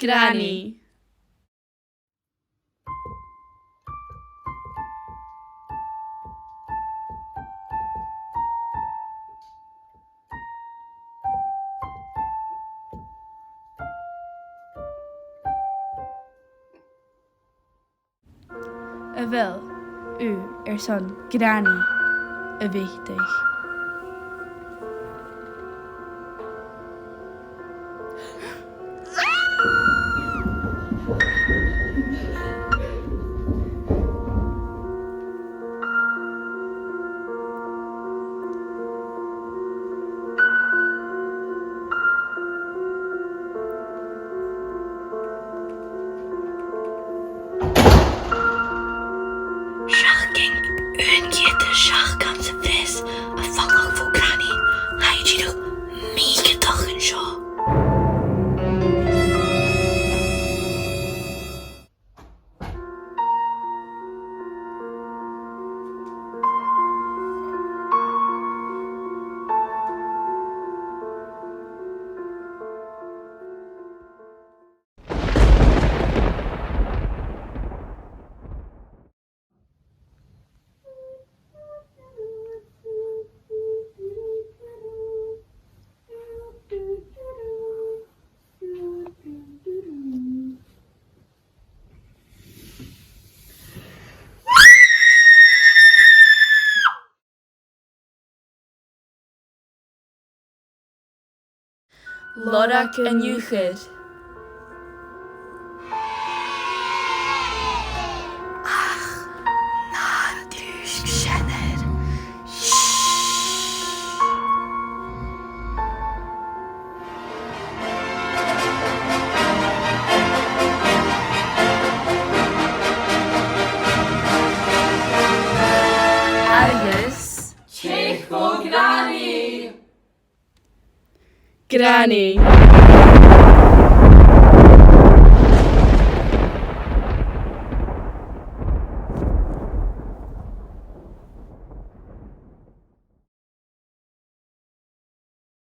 Granny. Wel, u son Granny, wichtig. Ging een keer de schachkansen vis. Afhankelijk van Granny. Hij je toch mega dag en zo. Lorak en Juchid. Dus gezenner. Agus. Granny! Granny.